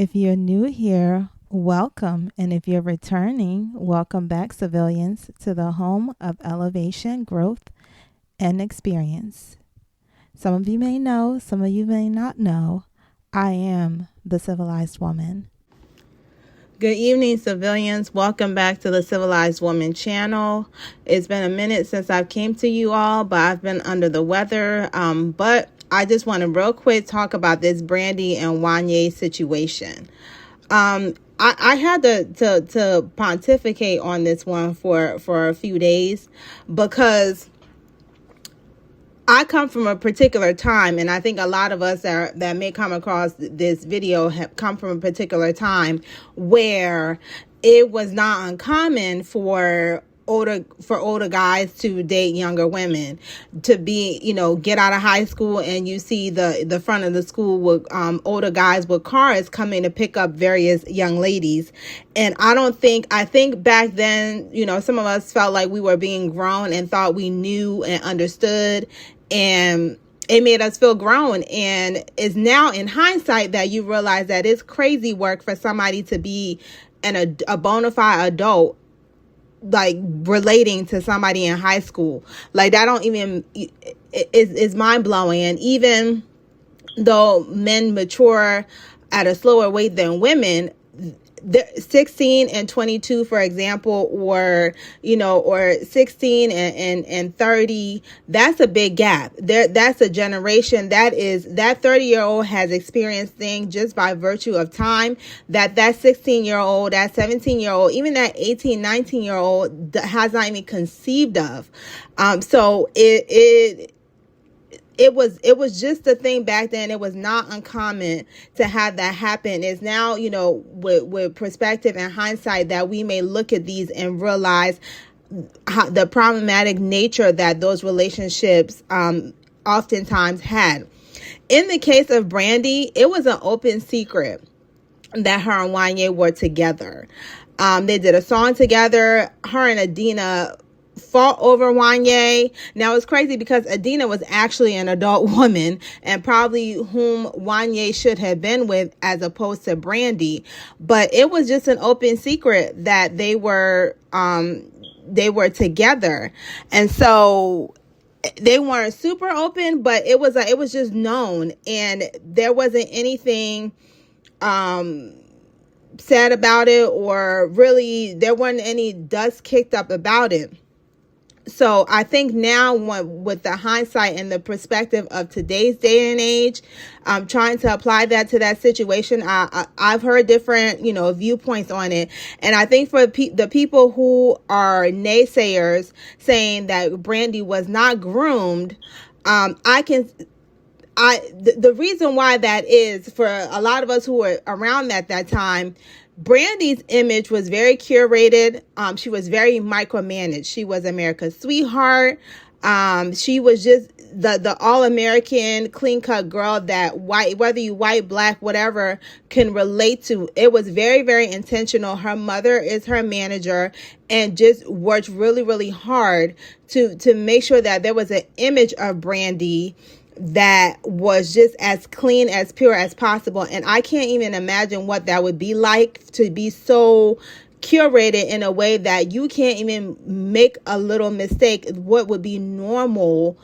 If you're new here, welcome. And if you're returning, welcome back, civilians, to the home of elevation, growth, and experience. Some of you may know, some of you may not know, I am the civilized woman. Good evening, civilians. Welcome back to the Civilized Woman channel. It's been a minute since I've came to you all, but I've been under the weather. But I just want to real quick talk about this Brandy and Wanya situation. I had to pontificate on this one for a few days because I come from a particular time, and I think a lot of us that may come across this video have come from a particular time where it was not uncommon for older guys to date younger women, to be, get out of high school and you see the front of the school with older guys with cars coming to pick up various young ladies. And I think back then, some of us felt like we were being grown and thought we knew and understood, and it made us feel grown. And it's now in hindsight that you realize that it's crazy work for somebody to be a bona fide adult, like relating to somebody in high school. Like that don't even is mind blowing. And even though men mature at a slower rate than women, 16 and 22, for example, or 16 and 30, that's a big gap there. That's a generation that 30-year-old has experienced things just by virtue of time that 16-year-old, that 17-year-old, even that 18, 19-year-old has not even conceived of. So it was just a thing back then. It was not uncommon to have that happen. It's now, with perspective and hindsight that we may look at these and realize the problematic nature that those relationships oftentimes had. In the case of Brandy, it was an open secret that her and Wanya were together. They did a song together. Her and Adina fought over Wanya. Now it's crazy because Adina was actually an adult woman and probably whom Wanya should have been with as opposed to Brandy. But it was just an open secret that they were together. And so they weren't super open, but it was just known, and there wasn't anything said about it, or really there wasn't any dust kicked up about it. So I think now, with the hindsight and the perspective of today's day and age, trying to apply that to that situation, I've heard different, viewpoints on it. And I think for the people who are naysayers saying that Brandy was not groomed, the reason why that is, for a lot of us who were around at that time, Brandy's image was very curated. She was very micromanaged. She was America's sweetheart. She was just the all-American, clean-cut girl that whether you white, black, whatever, can relate to. It was very, very intentional. Her mother is her manager and just worked really, really hard to make sure that there was an image of Brandy that was just as clean, as pure as possible. And I can't even imagine what that would be like, to be so curated in a way that you can't even make a little mistake, what would be normal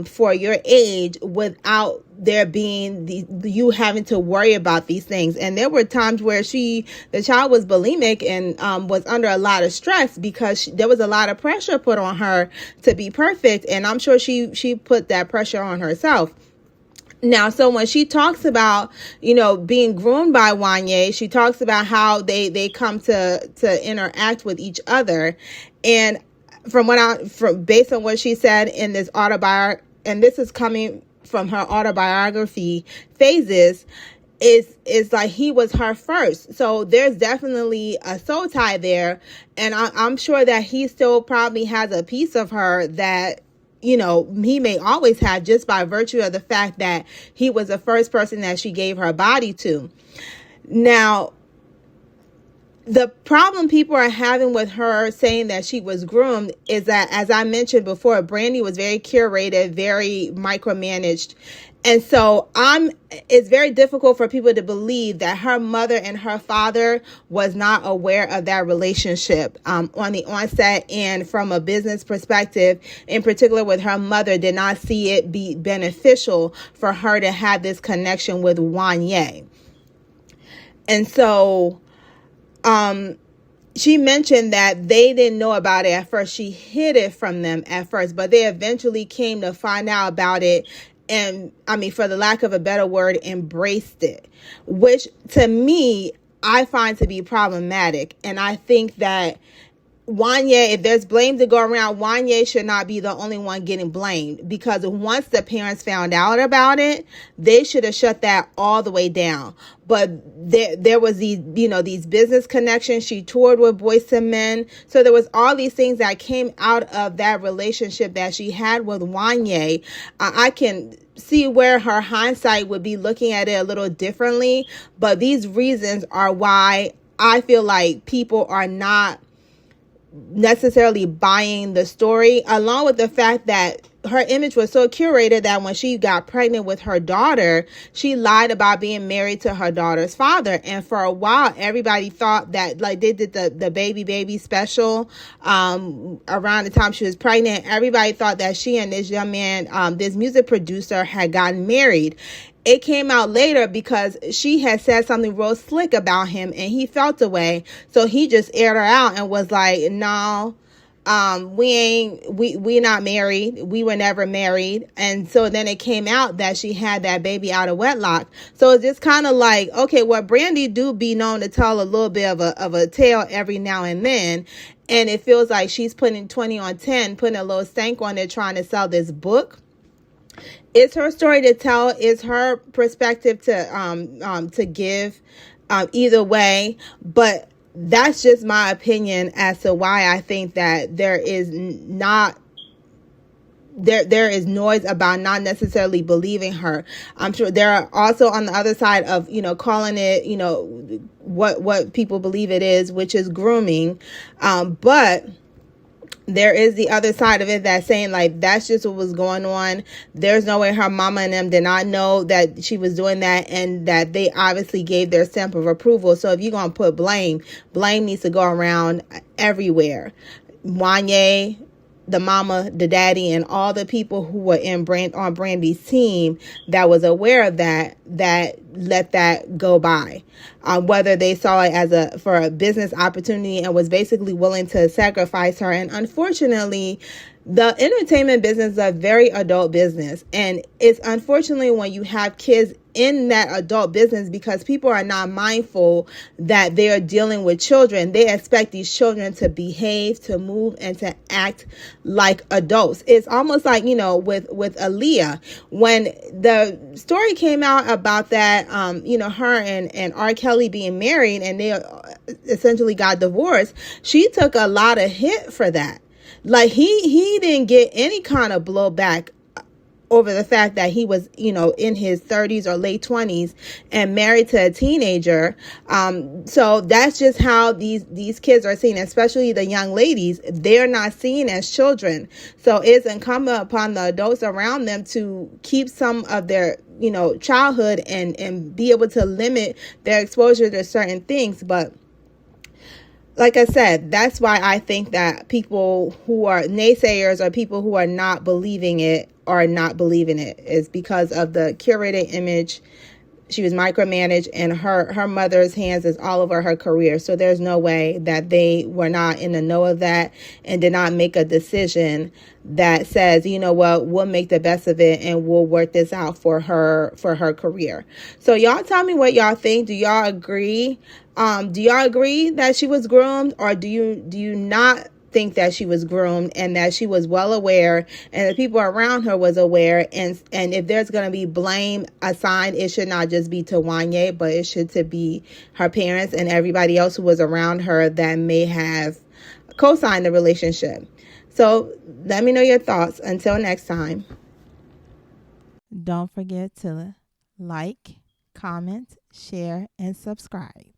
for your age, without there being you having to worry about these things. And there were times where the child was bulimic and was under a lot of stress because there was a lot of pressure put on her to be perfect. And I'm sure she put that pressure on herself. Now, so when she talks about, being groomed by Wanya, she talks about how they come to interact with each other. And based on what she said in this autobiography, and this is coming from her autobiography phases, is like he was her first. So there's definitely a soul tie there. And I'm sure that he still probably has a piece of her that, he may always have, just by virtue of the fact that he was the first person that she gave her body to. Now, The problem people are having with her saying that she was groomed is that, as I mentioned before, Brandy was very curated, very micromanaged. And so it's very difficult for people to believe that her mother and her father was not aware of that relationship on the onset, and from a business perspective, in particular with her mother, did not see it be beneficial for her to have this connection with Wanya. And so she mentioned that they didn't know about it at first. She hid it from them at first, but they eventually came to find out about it. And I mean, for the lack of a better word, embraced it, which to me, I find to be problematic. And I think that Wanya, if there's blame to go around, Wanya should not be the only one getting blamed, because once the parents found out about it, they should have shut that all the way down. But there was these business connections. She toured with Boyz II Men. So there was all these things that came out of that relationship that she had with Wanya. I can see where her hindsight would be looking at it a little differently. But these reasons are why I feel like people are not necessarily buying the story, along with the fact that her image was so curated that when she got pregnant with her daughter, she lied about being married to her daughter's father. And for a while, everybody thought that, like, they did the baby special around the time she was pregnant. Everybody thought that she and this young man, this music producer, had gotten married. It came out later because she had said something real slick about him and he felt the way. So he just aired her out and was like, no, we not married. We were never married. And so then it came out that she had that baby out of wedlock. So it's just kind of like, okay, well, Brandy do be known to tell a little bit of a tale every now and then. And it feels like she's putting 20 on 10, putting a little stank on it, trying to sell this book. It's her story to tell. It's her perspective to give. Either way, but that's just my opinion as to why I think that there is noise about not necessarily believing her. I'm sure there are also on the other side of, calling it, what people believe it is, which is grooming. But there is the other side of it that's saying, like, that's just what was going on. There's no way her mama and them did not know that she was doing that, and that they obviously gave their stamp of approval. So if you're going to put blame needs to go around everywhere. Wanya, the mama, the daddy, and all the people who were on Brandy's team that was aware of that let that go by. Whether they saw it for a business opportunity and was basically willing to sacrifice her. And unfortunately, the entertainment business is a very adult business. And it's unfortunately when you have kids in that adult business, because people are not mindful that they are dealing with children. They expect these children to behave, to move, and to act like adults. It's almost like, with Aaliyah, when the story came out about that, her and R. Kelly being married and they essentially got divorced, she took a lot of hit for that. Like, he didn't get any kind of blowback over the fact that he was, in his 30s or late 20s and married to a teenager. So that's just how these kids are seen, especially the young ladies. They're not seen as children. So it's incumbent upon the adults around them to keep some of their, childhood and be able to limit their exposure to certain things. But like I said, that's why I think that people who are naysayers or people who are not believing it are not believing it, is because of the curated image. She was micromanaged, and her mother's hands is all over her career. So there's no way that they were not in the know of that and did not make a decision that says, you know what, we'll make the best of it and we'll work this out for her career. So y'all tell me what y'all think. Do y'all agree? Do y'all agree that she was groomed, or do you not think that she was groomed and that she was well aware and the people around her was aware? And if there's going to be blame assigned, it should not just be to Wanya, but it should to be her parents and everybody else who was around her that may have co-signed the relationship. So let me know your thoughts. Until next time. Don't forget to like, comment, share, and subscribe.